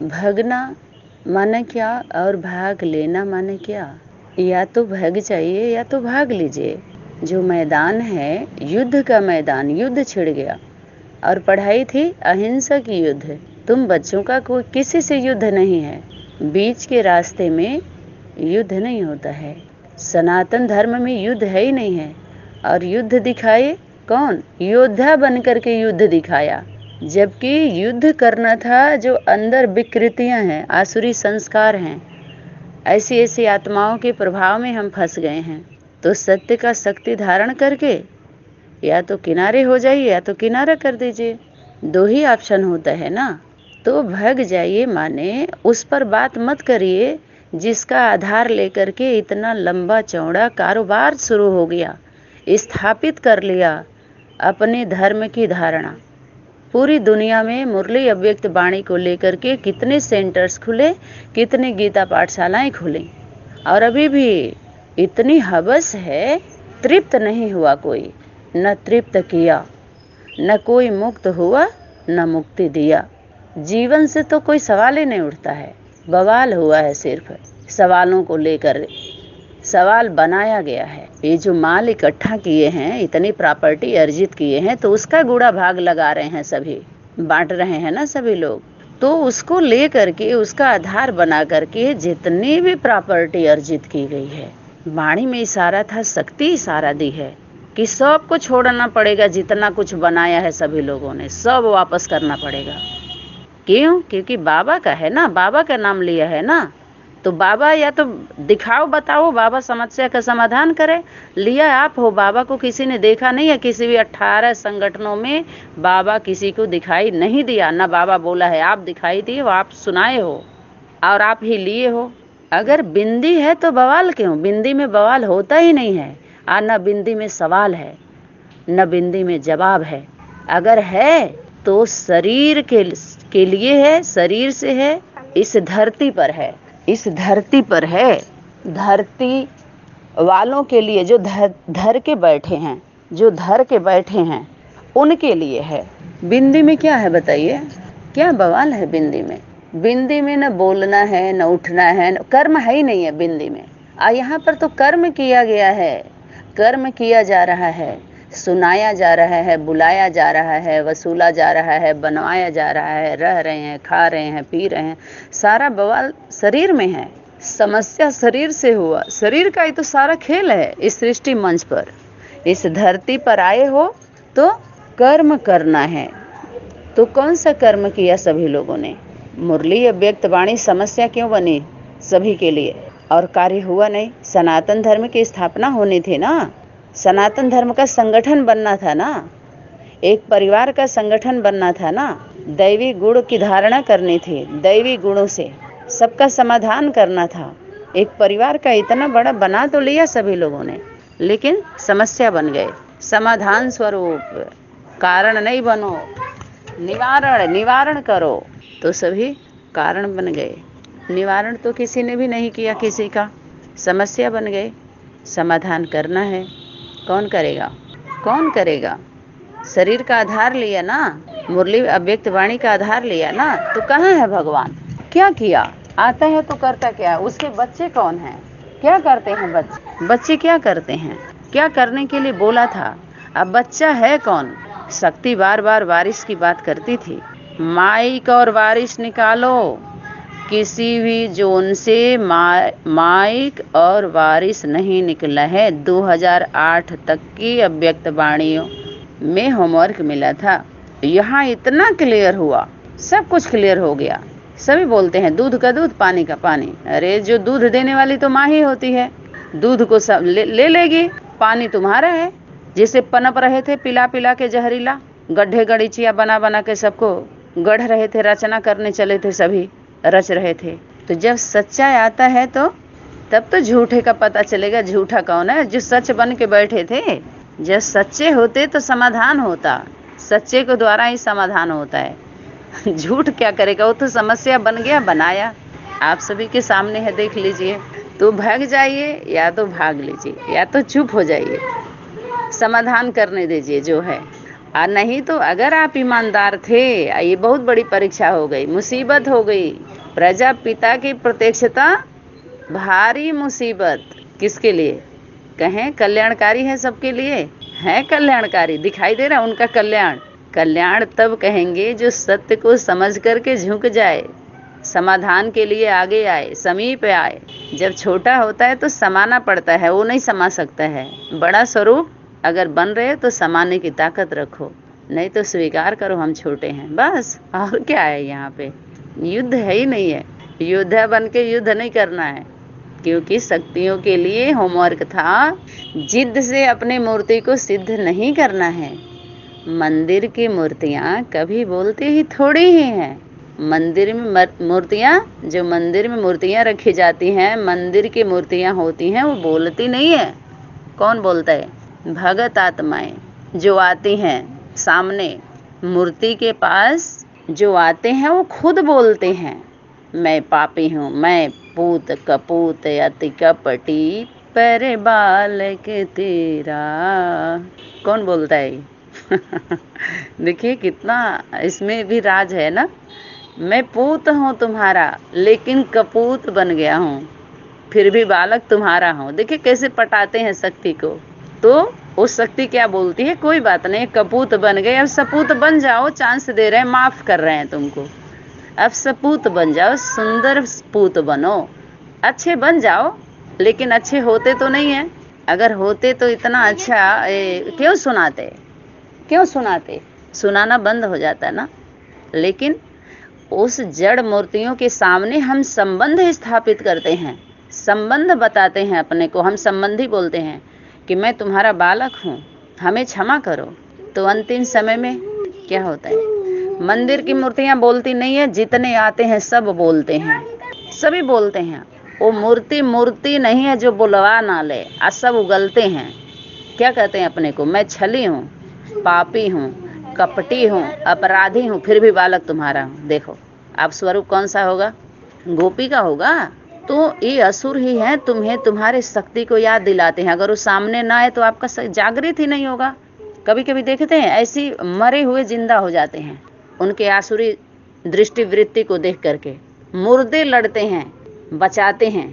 भगना माने क्या और भाग लेना माने क्या? या तो भाग जाइए या तो भाग लीजिए। जो मैदान है युद्ध का मैदान, युद्ध छिड़ गया और पढ़ाई थी अहिंसक युद्ध। तुम बच्चों का कोई किसी से युद्ध नहीं है। बीच के रास्ते में युद्ध नहीं होता है। सनातन धर्म में युद्ध है ही नहीं है। और युद्ध दिखाए कौन? योद्धा बनकर के युद्ध दिखाया, जबकि युद्ध करना था जो अंदर विकृतियां हैं, आसुरी संस्कार हैं, ऐसी ऐसी आत्माओं के प्रभाव में हम फंस गए हैं। तो सत्य का शक्ति धारण करके या तो किनारे हो जाइए या तो किनारा कर दीजिए, दो ही ऑप्शन होता है ना। तो भाग जाइए माने उस पर बात मत करिए जिसका आधार लेकर के इतना लंबा चौड़ा कारोबार शुरू हो गया, स्थापित कर लिया अपने धर्म की धारणा। पूरी दुनिया में मुरली अव्यक्त वाणी को लेकर के कितने सेंटर्स खुले, कितने गीता पाठशालाएं खुली, और अभी भी इतनी हवस है, तृप्त नहीं हुआ कोई, न तृप्त किया, न कोई मुक्त हुआ, न मुक्ति दिया। जीवन से तो कोई सवाल ही नहीं उठता है, बवाल हुआ है, सिर्फ सवालों को लेकर सवाल बनाया गया है। ये जो माल इकट्ठा किए हैं, इतनी प्रॉपर्टी अर्जित किए हैं, तो उसका गुड़ा भाग लगा रहे हैं, सभी बांट रहे हैं ना सभी लोग। तो उसको ले करके उसका आधार बना करके जितनी भी प्रॉपर्टी अर्जित की गई है, वाणी में इशारा था, शक्ति इशारा दी है कि सबको छोड़ना पड़ेगा। जितना कुछ बनाया है सभी लोगों ने, सब वापस करना पड़ेगा। क्यों? क्योंकि बाबा का है ना, बाबा का नाम लिया है ना। तो बाबा या तो दिखाओ, बताओ, बाबा समस्या का समाधान करे। लिया आप हो, बाबा को किसी ने देखा नहीं है। किसी भी 18 संगठनों में बाबा किसी को दिखाई नहीं दिया, ना बाबा बोला है। आप दिखाई दिए हो, आप सुनाए हो और आप ही लिए हो। अगर बिंदी है तो बवाल क्यों? बिंदी में बवाल होता ही नहीं है। न बिंदी में सवाल है, न बिंदी में जवाब है। अगर है तो शरीर के लिए है, शरीर से है, इस धरती पर है, इस धरती पर है। धरती वालों के लिए जो धर के बैठे हैं, जो धर के बैठे हैं, उनके लिए है। बिंदी में क्या है बताइए? क्या बवाल है बिंदी में? बिंदी में न बोलना है, न उठना है, न कर्म है ही नहीं है बिंदी में। यहाँ पर तो कर्म किया गया है, कर्म किया जा रहा है, सुनाया जा रहा है, बुलाया जा रहा है, वसूला जा रहा है, बनवाया जा रहा है, रह रहे हैं, खा रहे हैं, पी रहे हैं। सारा बवाल शरीर में है। समस्या शरीर से हुआ, शरीर का ही तो सारा खेल है। इस सृष्टि मंच पर, इस धरती पर आए हो तो कर्म करना है। तो कौन सा कर्म किया सभी लोगों ने? मुरली अव्यक्त वाणी समस्या क्यों बनी सभी के लिए और कार्य हुआ नहीं? सनातन धर्म की स्थापना होनी थी ना, सनातन धर्म का संगठन बनना था ना, एक परिवार का संगठन बनना था ना, दैवी गुण की धारणा करनी थी, दैवी गुणों से सबका समाधान करना था। एक परिवार का इतना बड़ा बना तो लिया सभी लोगों ने, लेकिन समस्या बन गए। समाधान स्वरूप कारण नहीं बनो, निवारण करो, तो सभी कारण बन गए। निवारण तो किसी ने भी नहीं किया किसी का, समस्या बन गए। समाधान करना है, कौन करेगा? कौन करेगा? शरीर का आधार लिया ना, मुरली अव्यक्त वाणी का आधार लिया ना, तो कहाँ है भगवान? क्या किया? आता है तो करता क्या? उसके बच्चे कौन हैं? क्या करते हैं बच्चे? बच्चे क्या करते हैं? क्या करने के लिए बोला था? अब बच्चा है कौन? शक्ति बार बार वारिस की बात करती थी, माइक और वारिस निकालो। किसी भी जोन से माइक और वारिस नहीं निकला है। 2008 तक की अव्यक्त वाणियों में होमवर्क मिला था, यहाँ इतना क्लियर हुआ, सब कुछ क्लियर हो गया। सभी बोलते हैं दूध का दूध, पानी का पानी। अरे जो दूध देने वाली तो माँ ही होती है, दूध को सब ले लेगी, पानी तुम्हारा है। जिसे पनप रहे थे पिला पिला के जहरीला, गड्ढे गड़ीचिया बना बना के सबको गढ़ रहे थे, रचना करने चले थे, सभी रच रहे थे। तो जब सच्चाई आता है तो तब तो झूठे का पता चलेगा। झूठा कौन है? जो सच बन के बैठे थे। जब सच्चे होते तो समाधान होता, सच्चे को द्वारा ही समाधान होता है। झूठ क्या करेगा? वो तो समस्या बन गया, बनाया, आप सभी के सामने है, देख लीजिए। तो भाग जाइए या तो भाग लीजिए, या तो चुप हो जाइए, समाधान करने दीजिए जो है। नहीं तो अगर आप ईमानदार थे, ये बहुत बड़ी परीक्षा हो गई, मुसीबत हो गई, प्रजापिता की प्रत्यक्षता भारी मुसीबत। किसके लिए? कहें कल्याणकारी है, सबके लिए है कल्याणकारी। दिखाई दे रहा उनका कल्याण। कल्याण तब कहेंगे जो सत्य को समझ करके झुक जाए, समाधान के लिए आगे आए, समीप आए। जब छोटा होता है तो समाना पड़ता है, वो नहीं समा सकता है। बड़ा स्वरूप अगर बन रहे तो समाने की ताकत रखो, नहीं तो स्वीकार करो हम छोटे हैं, बस। और क्या है? यहाँ पे युद्ध है ही नहीं है। योद्धा बन के युद्ध नहीं करना है, क्योंकि शक्तियों के लिए होमवर्क था, जिद से अपने मूर्ति को सिद्ध नहीं करना है। मंदिर की मूर्तियाँ कभी बोलती ही थोड़ी ही हैं। मंदिर में मूर्तियाँ, जो मंदिर में मूर्तियाँ रखी जाती हैं, मंदिर की मूर्तियाँ होती हैं, वो बोलती नहीं है। कौन बोलता है? भगत आत्माएं जो आती हैं सामने मूर्ति के पास, जो आते हैं वो खुद बोलते हैं, मैं पापी हूँ, मैं पूत कपूत अति कपटी पर बालक तेरा। कौन बोलता है? देखिए कितना इसमें भी राज है ना। मैं पूत हूँ तुम्हारा, लेकिन कपूत बन गया हूँ, फिर भी बालक तुम्हारा हूँ। देखिए कैसे पटाते हैं शक्ति को। तो वो शक्ति क्या बोलती है? कोई बात नहीं, कपूत बन गए, अब सपूत बन जाओ, चांस दे रहे हैं, माफ कर रहे हैं तुमको। अब सपूत बन जाओ, सुंदर पूत बनो, अच्छे बन जाओ। लेकिन अच्छे होते तो नहीं है। अगर होते तो इतना अच्छा क्यों सुनाते? क्यों सुनाते? सुनाना बंद हो जाता ना। लेकिन उस जड़ मूर्तियों के सामने हम संबंध स्थापित करते हैं, संबंध बताते हैं अपने को। हम संबंधी बोलते हैं कि मैं तुम्हारा बालक हूँ, हमें क्षमा करो। तो अंतिम समय में क्या होता है? मंदिर की मूर्तियाँ बोलती नहीं है, जितने आते हैं सब बोलते हैं, सभी बोलते हैं। वो मूर्ति नहीं है जो बुलवा ना ले, सब उगलते हैं। क्या कहते हैं अपने को? मैं छली हूँ, पापी हूँ, कपटी हूँ, अपराधी हूँ, फिर भी बालक तुम्हारा हूँ। देखो अब स्वरूप कौन सा होगा? गोपी का होगा। तो ये असुर ही हैं, तुम्हें तुम्हारे शक्ति को याद दिलाते हैं। अगर वो सामने ना आए तो आपका जागृत ही नहीं होगा। कभी कभी देखते हैं ऐसी मरे हुए जिंदा हो जाते हैं, उनके आसुरी दृष्टि वृत्ति को देख करके मुर्दे लड़ते हैं, बचाते हैं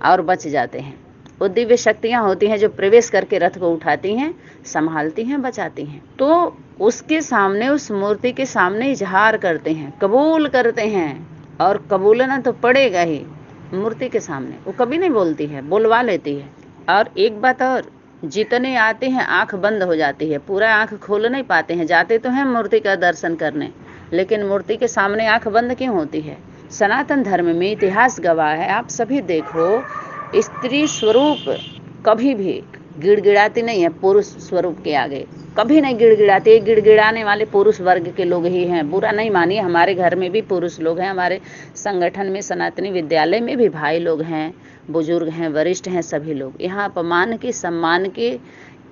और बच जाते हैं। वो दिव्य शक्तियां होती हैं जो प्रवेश करके रथ को उठाती हैं, संभालती हैं, बचाती हैं। तो उसके सामने, उस मूर्ति के सामने इजहार करते हैं, कबूल करते हैं, और कबूलना तो पड़ेगा ही। मूर्ति के सामने वो कभी नहीं बोलती है, बोलवा लेती है। और एक बात और, जितने आते हैं आंख बंद हो जाती है, पूरा आंख खोल नहीं पाते हैं। जाते तो हैं मूर्ति का दर्शन करने, लेकिन मूर्ति के सामने आंख बंद क्यों होती है? सनातन धर्म में इतिहास गवाह है। आप सभी देखो, स्त्री स्वरूप कभी भी गिड़गिड़ाती नहीं है पुरुष स्वरूप के आगे, कभी नहीं गिड़गिड़ाती। गिड़गिड़ाने वाले पुरुष वर्ग के लोग ही हैं। बुरा नहीं मानिए, हमारे घर में भी पुरुष लोग हैं, हमारे संगठन में, सनातनी विद्यालय में भी भाई लोग हैं, बुजुर्ग हैं, वरिष्ठ हैं, सभी लोग। यहाँ अपमान की, सम्मान की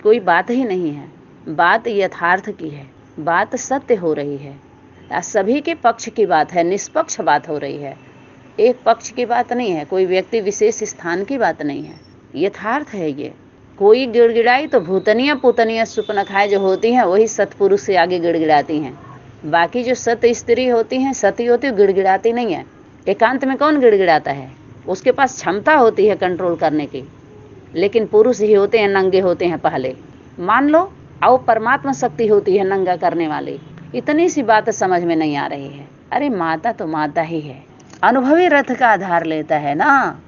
कोई बात ही नहीं है। बात यथार्थ की है, बात सत्य हो रही है, सभी के पक्ष की बात है, निष्पक्ष बात हो रही है। एक पक्ष की बात नहीं है, कोई व्यक्ति विशेष स्थान की बात नहीं है, यथार्थ है ये। कोई गिड़गिड़ाई तो भूतनिया पुतनिया सुपनखाएं जो होती हैं वही सतपुरुष से आगे गिड़गिड़ाती हैं। बाकी जो सत स्त्री होती हैं, सती होती है, गिड़गिड़ाती नहीं है। एकांत में कौन गिड़गिड़ाता है? उसके पास क्षमता होती है कंट्रोल करने की, लेकिन पुरुष ही होते हैं, नंगे होते हैं पहले। मान लो आओ, परमात्मा शक्ति होती है नंगा करने वाली। इतनी सी बात समझ में नहीं आ रही है। अरे माता तो माता ही है, अनुभवी रथ का आधार लेता है ना,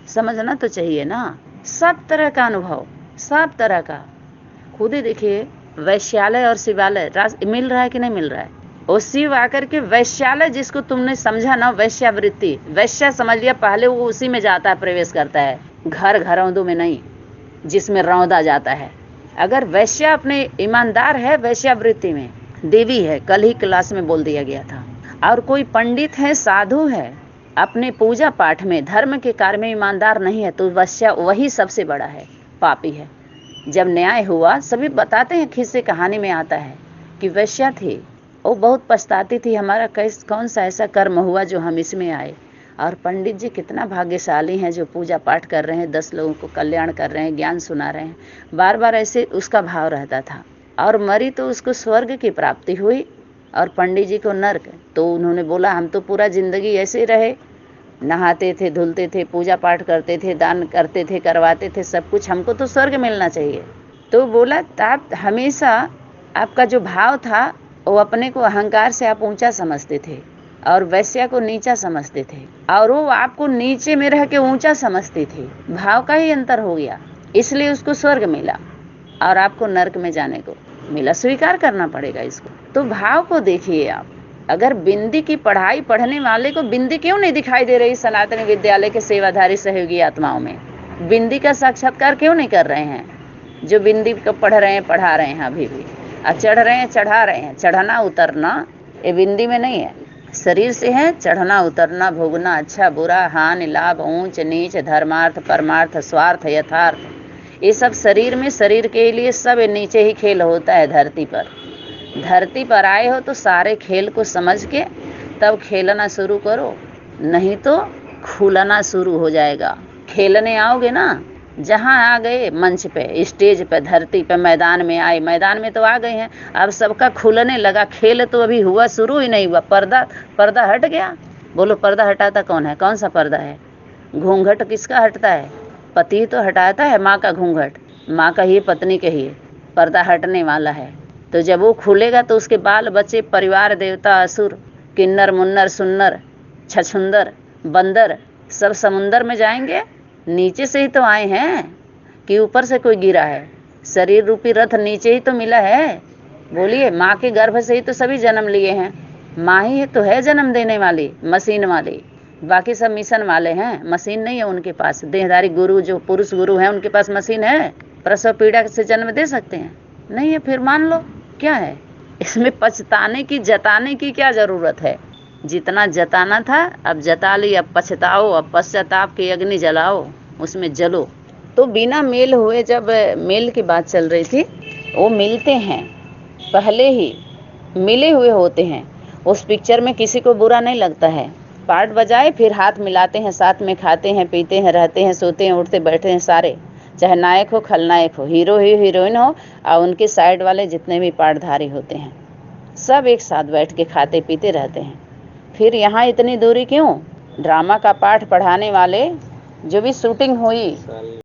समझना तो चाहिए ना। सब तरह का अनुभव, सब तरह का। खुद ही देखिए, वैश्यालय और शिवालय मिल रहा है कि नहीं मिल रहा है? वो शिव आकर के वैश्यालय, जिसको तुमने समझा ना वैश्यावृत्ति, वैश्या समझ लिया, पहले वो उसी में जाता है, प्रवेश करता है, घर घरौंदों में नहीं, जिसमें रौंदा जाता है। अगर वैश्या अपने ईमानदार है, वैश्यावृत्ति में देवी है, कल ही क्लास में बोल दिया गया था। और कोई पंडित है, साधु है, अपने पूजा पाठ में, धर्म के कार्य में ईमानदार नहीं है, तो वैश्या वही सबसे बड़ा है, पापी है। जब न्याय हुआ, सभी बताते हैं, किस्से कहानी में आता है कि वैश्या थी, वो बहुत पछताती थी, हमारा कौन सा ऐसा कर्म हुआ जो हम इसमें आए। और पंडित जी कितना भाग्यशाली हैं जो पूजा पाठ कर रहे हैं, 10 लोगों को कल्याण कर रहे हैं, ज्ञान सुना रहे हैं। बार बार ऐसे उसका भाव रहता था। और मरी तो उसको स्वर्ग की प्राप्ति हुई, और पंडित जी को नर्क। तो उन्होंने बोला हम तो पूरा जिंदगी ऐसे रहे, नहाते थे, धुलते थे, पूजा पाठ करते थे, दान करते थे, करवाते थे सब कुछ, हमको तो स्वर्ग मिलना चाहिए। तो बोला आप हमेशा आपका जो भाव था वो अपने को अहंकार से आप ऊंचा समझते थे और वैश्या को नीचा समझते थे, और वो आपको नीचे में रह के ऊंचा समझती थी। भाव का ही अंतर हो गया, इसलिए उसको स्वर्ग मिला और आपको नरक में जाने को मिला। स्वीकार करना पड़ेगा इसको। तो भाव को देखिए आप। अगर बिंदी की पढ़ाई पढ़ने वाले को बिंदी क्यों नहीं दिखाई दे रही सनातन विद्यालय के सेवाधारी सहयोगी आत्माओं में? बिंदी का साक्षात्कार क्यों नहीं कर रहे हैं? जो बिंदी को पढ़ रहे हैं, पढ़ा रहे हैं, अभी भी चढ़ रहे हैं, चढ़ा रहे हैं। चढ़ना उतरना ये बिंदी में नहीं है, शरीर से है। चढ़ना उतरना, भोगना, अच्छा बुरा, हानि लाभ, ऊंच नीच, धर्मार्थ परमार्थ, स्वार्थ यथार्थ, ये सब शरीर में, शरीर के लिए सब नीचे ही खेल होता है। धरती पर आए हो तो सारे खेल को समझ के तब खेलना शुरू करो, नहीं तो खुलना शुरू हो जाएगा। खेलने आओगे ना, जहाँ आ गए मंच पे, स्टेज पे, धरती पे, मैदान में आए, मैदान में तो आ गए हैं, अब सबका खुलने लगा। खेल तो अभी हुआ, शुरू ही नहीं हुआ। पर्दा हट गया। बोलो पर्दा हटाता कौन है? कौन सा पर्दा है? घूंघट किसका हटता है? पति तो हटाता है माँ का घूंघट, माँ का ही, पत्नी के ही पर्दा हटने वाला है। तो जब वो खुलेगा तो उसके बाल बच्चे, परिवार, देवता, असुर, किन्नर मुन्नर सुन्नर छछुंदर बंदर सब समुंदर में जाएंगे। नीचे से ही तो आए हैं कि ऊपर से कोई गिरा है? शरीर रूपी रथ नीचे ही तो मिला है। बोलिए, माँ के गर्भ से ही तो सभी जन्म लिए हैं। माँ ही तो है जन्म देने वाली, मशीन वाली। बाकी सब मिशन वाले हैं, मशीन नहीं है उनके पास। देहधारी गुरु जो पुरुष गुरु हैं उनके पास मशीन है? प्रसव पीड़ा से जन्म दे सकते हैं? नहीं है। फिर मान लो क्या है इसमें पछताने की, जताने की क्या जरूरत है? जितना जताना था अब जता ली, अब पछताओ, अब पश्चाताप की अग्नि जलाओ, उसमें जलो। तो बिना मेल हुए, जब मेल की बात चल रही थी, वो मिलते हैं, पहले ही मिले हुए होते हैं। उस पिक्चर में किसी को बुरा नहीं लगता है। पार्ट बजाए फिर हाथ मिलाते हैं, साथ में खाते हैं, पीते हैं, रहते हैं, सोते हैं, उठते बैठते हैं सारे, चाहे नायक हो, खलनायक हो, हीरो हो, हीरोइन हो, और उनके साइड वाले जितने भी पार्टधारी होते हैं, सब एक साथ बैठ के खाते पीते रहते हैं। फिर यहाँ इतनी दूरी क्यों? ड्रामा का पाठ पढ़ाने वाले जो भी शूटिंग हुई